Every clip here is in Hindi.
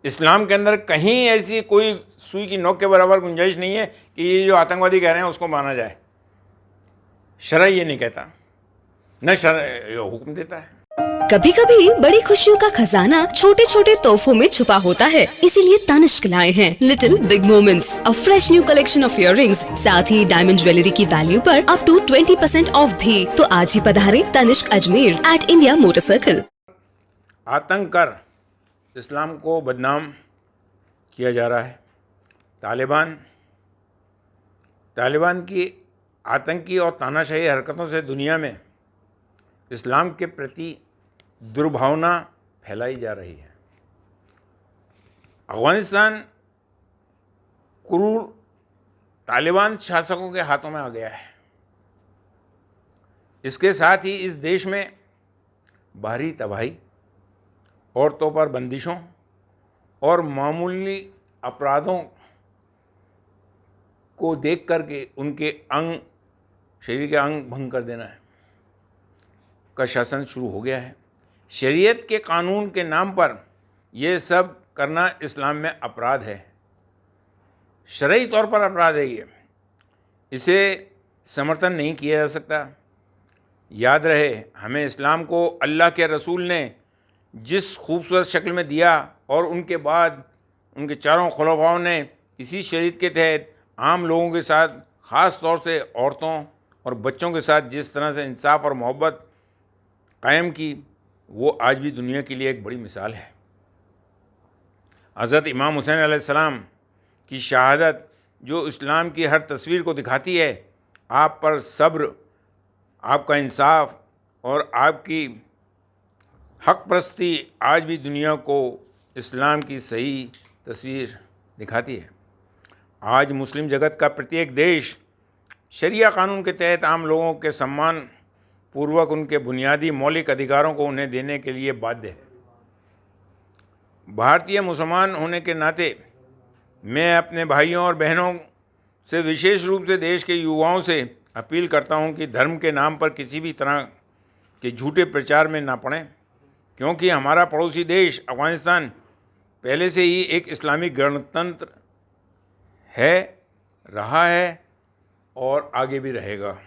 इस्लाम के अंदर कहीं ऐसी कोई सुई की नोक के बराबर गुंजाइश नहीं है कि ये जो आतंकवादी कह रहे हैं उसको माना जाए। शरअ ये नहीं कहता, न शरअ ये हुक्म देता है। कभी कभी बड़ी खुशियों का खजाना छोटे छोटे तोहफों में छुपा होता है, इसीलिए तनिष्क लाए हैं little big moments, a fresh new collection of earrings, साथ ही डायमंड ज्वेलरी की वैल्यू पर अप टू 20% ऑफ भी। तो आज ही पधारें Tanishq Ajmer at India motor circle. आतंक कर इस्लाम को बदनाम किया जा रहा है। तालिबान की आतंकी और तानाशाही हरकतों से दुनिया में इस्लाम के प्रति दुर्भावना फैलाई जा रही है। अफगानिस्तान क्रूर तालिबान शासकों के हाथों में आ गया है। इसके साथ ही इस देश में बाहरी तबाही, औरतों पर बंदिशों और मामूली अपराधों को देख करके उनके शरीर के अंग भंग कर देना है का शासन शुरू हो गया है। शरीयत के कानून के नाम पर यह सब करना इस्लाम में अपराध है, शरई तौर पर अपराध है। ये इसे समर्थन नहीं किया जा सकता। याद रहे, हमें इस्लाम को अल्लाह के रसूल ने जिस खूबसूरत शक्ल में दिया और उनके बाद उनके चारों खुलफाओं ने इसी शरीयत के तहत आम लोगों के साथ, ख़ास तौर से औरतों और बच्चों के साथ जिस तरह से इंसाफ और मोहब्बत कायम की, वो आज भी दुनिया के लिए एक बड़ी मिसाल है। हज़रत इमाम हुसैन अलैहिस्सलाम की शहादत जो इस्लाम की हर तस्वीर को दिखाती है, आप पर सब्र, आपका इंसाफ और आपकी हक परस्ती आज भी दुनिया को इस्लाम की सही तस्वीर दिखाती है। आज मुस्लिम जगत का प्रत्येक देश शरिया कानून के तहत आम लोगों के सम्मान पूर्वक उनके बुनियादी मौलिक अधिकारों को उन्हें देने के लिए बाध्य है। भारतीय मुसलमान होने के नाते मैं अपने भाइयों और बहनों से विशेष रूप से देश के युवाओं से अपील करता हूं कि धर्म के नाम पर किसी भी तरह के झूठे प्रचार में ना पड़ें, क्योंकि हमारा पड़ोसी देश अफगानिस्तान पहले से ही एक इस्लामिक गणतंत्र है, रहा है और आगे भी रहेगा।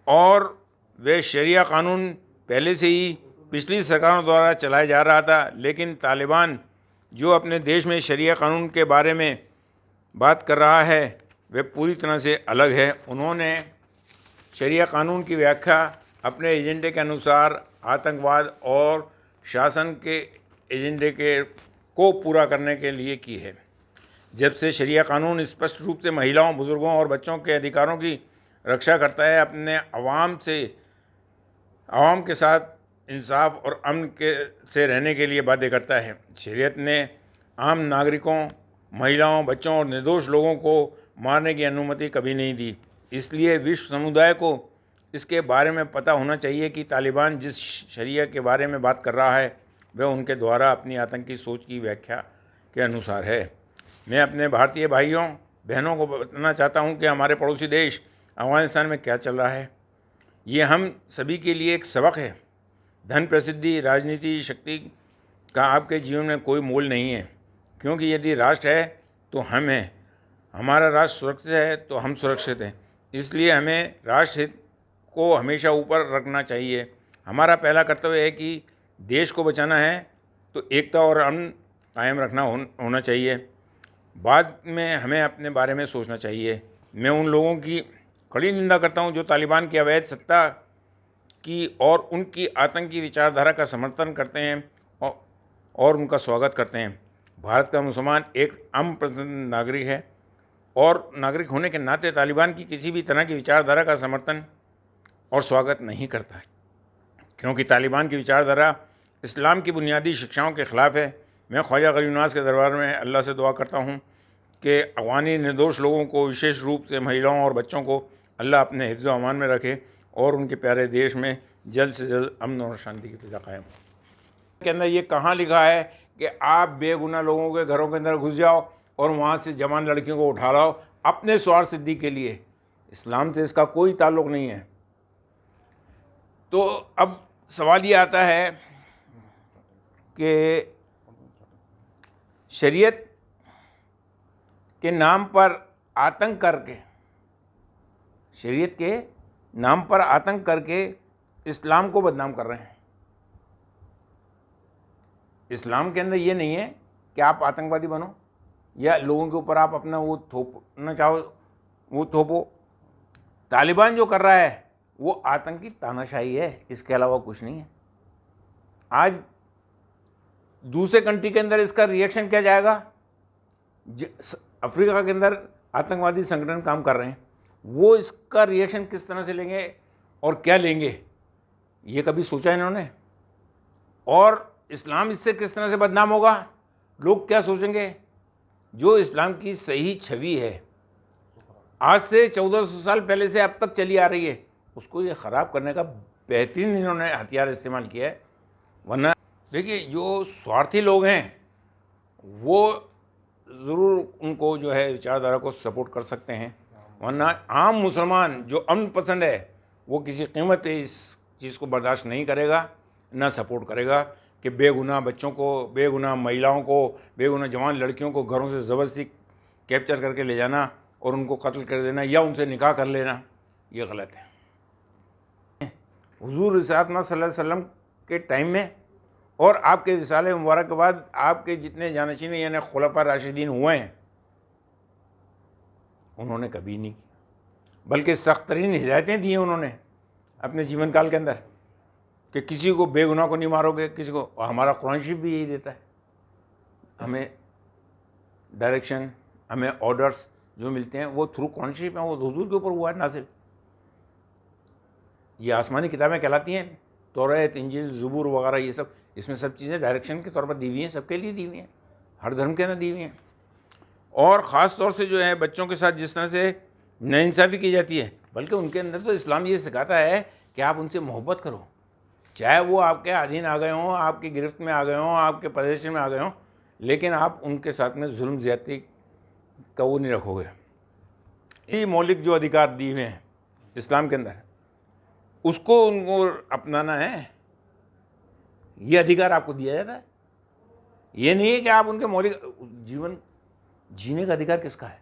और वह शरिया कानून पहले से ही पिछली सरकारों द्वारा चलाया जा रहा था, लेकिन तालिबान जो अपने देश में शरिया कानून के बारे में बात कर रहा है वह पूरी तरह से अलग है। उन्होंने शरिया कानून की व्याख्या अपने एजेंडे के अनुसार आतंकवाद और शासन के एजेंडे को पूरा करने के लिए की है। जब से शरिया कानून स्पष्ट रूप से महिलाओं, बुजुर्गों और बच्चों के अधिकारों की रक्षा करता है, अपने आवाम के साथ इंसाफ और अमन से रहने के लिए बाध्य करता है। शरीयत ने आम नागरिकों, महिलाओं, बच्चों और निर्दोष लोगों को मारने की अनुमति कभी नहीं दी। इसलिए विश्व समुदाय को इसके बारे में पता होना चाहिए कि तालिबान जिस शरिया के बारे में बात कर रहा है वह उनके द्वारा अपनी आतंकी सोच की व्याख्या के अनुसार है। मैं अपने भारतीय भाइयों बहनों को बताना चाहता हूं कि हमारे पड़ोसी देश अफगानिस्तान में क्या चल रहा है। ये हम सभी के लिए एक सबक है। धन, प्रसिद्धि, राजनीति, शक्ति का आपके जीवन में कोई मोल नहीं है, क्योंकि यदि राष्ट्र है तो हम हैं, हमारा राष्ट्र सुरक्षित है तो हम सुरक्षित हैं। इसलिए हमें राष्ट्र हित को हमेशा ऊपर रखना चाहिए। हमारा पहला कर्तव्य है कि देश को बचाना है तो एकता और अमन कायम रखना होना चाहिए। बाद में हमें अपने बारे में सोचना चाहिए। मैं उन लोगों की कड़ी निंदा करता हूं जो तालिबान की अवैध सत्ता की और उनकी आतंकी विचारधारा का समर्थन करते हैं और उनका स्वागत करते हैं। भारत का मुसलमान एक अमपसंद नागरिक है और नागरिक होने के नाते तालिबान की किसी भी तरह की विचारधारा का समर्थन और स्वागत नहीं करता है, क्योंकि तालिबान की विचारधारा इस्लाम की बुनियादी शिक्षाओं के ख़िलाफ़ है। मैं ख्वाजा गरीब नवाज़ के दरबार में अल्लाह से दुआ करता हूँ कि अफ़गानी निर्दोष लोगों को, विशेष रूप से महिलाओं और बच्चों को अल्लाह अपने हिफ्ज़ व अमान में रखे और उनके प्यारे देश में जल्द से जल्द अमन और शांति की फ़िज़ा कायम हो। के अंदर ये कहाँ लिखा है कि आप बेगुनाह लोगों के घरों के अंदर घुस जाओ और वहाँ से जवान लड़कियों को उठा लाओ अपने स्वार्थ सिद्धि के लिए? इस्लाम से इसका कोई ताल्लुक़ नहीं है। तो अब सवाल ये आता है कि शरीयत के नाम पर आतंक करके, शरीयत के नाम पर आतंक करके इस्लाम को बदनाम कर रहे हैं। इस्लाम के अंदर ये नहीं है कि आप आतंकवादी बनो या लोगों के ऊपर आप अपना वो थोपना चाहो वो थोपो। तालिबान जो कर रहा है वो आतंकी तानाशाही है, इसके अलावा कुछ नहीं है। आज दूसरे कंट्री के अंदर इसका रिएक्शन क्या जाएगा? अफ्रीका के अंदर आतंकवादी संगठन काम कर रहे हैं, वो इसका रिएक्शन किस तरह से लेंगे और क्या लेंगे, ये कभी सोचा इन्होंने? और इस्लाम इससे किस तरह से बदनाम होगा, लोग क्या सोचेंगे? जो इस्लाम की सही छवि है, आज से 1400 साल पहले से अब तक चली आ रही है, उसको ये ख़राब करने का बेहतरीन इन्होंने हथियार इस्तेमाल किया है। वरना देखिए, जो स्वार्थी लोग हैं वो ज़रूर उनको जो है विचारधारा को सपोर्ट कर सकते हैं, वरना आम मुसलमान जो अमन पसंद है वो किसी कीमत पे इस चीज़ को बर्दाश्त नहीं करेगा, ना सपोर्ट करेगा कि बेगुनाह बच्चों को, बेगुनाह महिलाओं को, बेगुनाह जवान लड़कियों को घरों से ज़बरदस्ती कैप्चर करके ले जाना और उनको कत्ल कर देना या उनसे निकाह कर लेना, ये गलत है। हुजूर रिसालत सल्लल्लाहु अलैहि वसल्लम के टाइम में और आपके रिसाले मुबारक के बाद आपके जितने जानशीन यानी खुलफा राशिदीन हुए हैं, उन्होंने कभी नहीं किया, बल्कि सख्त तरीन हिदायतें दी हैं उन्होंने अपने जीवन काल के अंदर कि किसी को बेगुनाह को नहीं मारोगे, किसी को। हमारा कुरान शरीफ भी यही देता है, हमें डायरेक्शन, हमें ऑर्डर्स जो मिलते हैं वो थ्रू कुरान शरीफ है, वो हुजूर के ऊपर हुआ है नाज़िल। ये आसमानी किताबें कहलाती हैं, तौरात, इंजील, ज़बूर वगैरह, ये सब, इसमें सब चीज़ें डायरेक्शन के तौर पर दी हुई हैं, सबके लिए दी हुई हैं, हर धर्म के अंदर दी हुई हैं। और ख़ास तौर से जो है बच्चों के साथ जिस तरह से नाइंसाफ़ी की जाती है, बल्कि उनके अंदर तो इस्लाम ये सिखाता है कि आप उनसे मोहब्बत करो, चाहे वो आपके अधीन आ गए हों, आपकी गिरफ्त में आ गए हों, आपके पोजीशन में आ गए हों, लेकिन आप उनके साथ में जुल्म ज़्यादती का वो नहीं रखोगे। ये मौलिक जो अधिकार दिए हुए हैं इस्लाम के अंदर, उसको उनको अपनाना है, ये अधिकार आपको दिया जाता है। ये नहीं है कि आप उनके मौलिक जीवन जीने का अधिकार किसका है?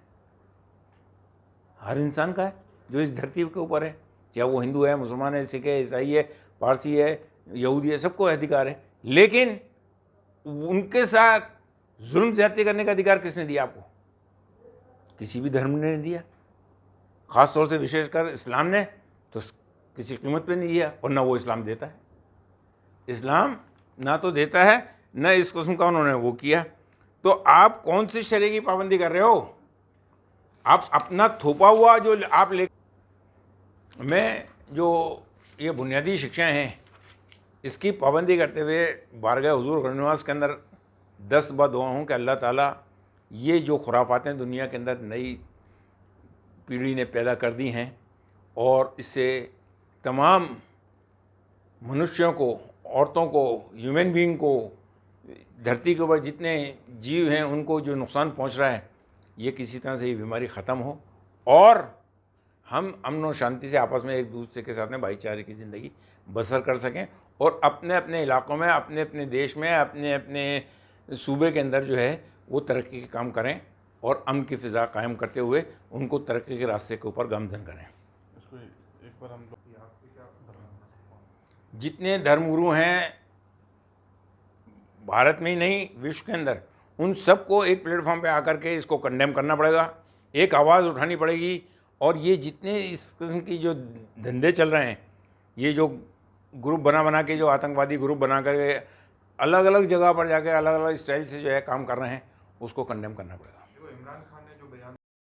हर इंसान का है जो इस धरती के ऊपर है, चाहे वो हिंदू है, मुसलमान है, सिख है, ईसाई है, पारसी है, यहूदी है, सबको अधिकार है। लेकिन उनके साथ जुल्म ज़्यादती करने का अधिकार किसने दिया आपको? किसी भी धर्म ने नहीं दिया, ख़ास तौर से विशेषकर इस्लाम ने तो किसी कीमत पे नहीं दिया, और ना वो इस्लाम देता है। इस्लाम ना तो देता है, ना इस किस्म का उन्होंने वो किया। तो आप कौन सी शरीय की पाबंदी कर रहे हो? आप अपना थोपा हुआ जो आप ले, मैं जो ये बुनियादी शिक्षाएं हैं इसकी पाबंदी करते हुए बारगाह हुजूर गरीब के अंदर 10 बार दुआ हूँ कि अल्लाह ताला ये जो खुराफातें दुनिया के अंदर नई पीढ़ी ने पैदा कर दी हैं और इससे तमाम मनुष्यों को, औरतों को, ह्यूमन बीइंग को, धरती के ऊपर जितने जीव हैं उनको जो नुकसान पहुंच रहा है, ये किसी तरह से ये बीमारी ख़त्म हो और हम अमन और शांति से आपस में एक दूसरे के साथ में भाईचारे की ज़िंदगी बसर कर सकें और अपने अपने इलाक़ों में, अपने अपने देश में, अपने अपने सूबे के अंदर जो है वो तरक्की के काम करें और अमन की फ़िज़ा कायम करते हुए उनको तरक्की के रास्ते के ऊपर गामज़न करें। इसको एक बार हम लोग आपके क्या धर्म, जितने धर्मगुरु हैं भारत में ही नहीं विश्व के अंदर, उन सबको एक प्लेटफॉर्म पे आकर के इसको कंडेम करना पड़ेगा, एक आवाज़ उठानी पड़ेगी। और ये जितने इस किस्म की जो धंधे चल रहे हैं, ये जो ग्रुप बना के जो आतंकवादी ग्रुप बना कर अलग अलग जगह पर जाके अलग अलग स्टाइल से जो है काम कर रहे हैं, उसको कंडेम करना पड़ेगा।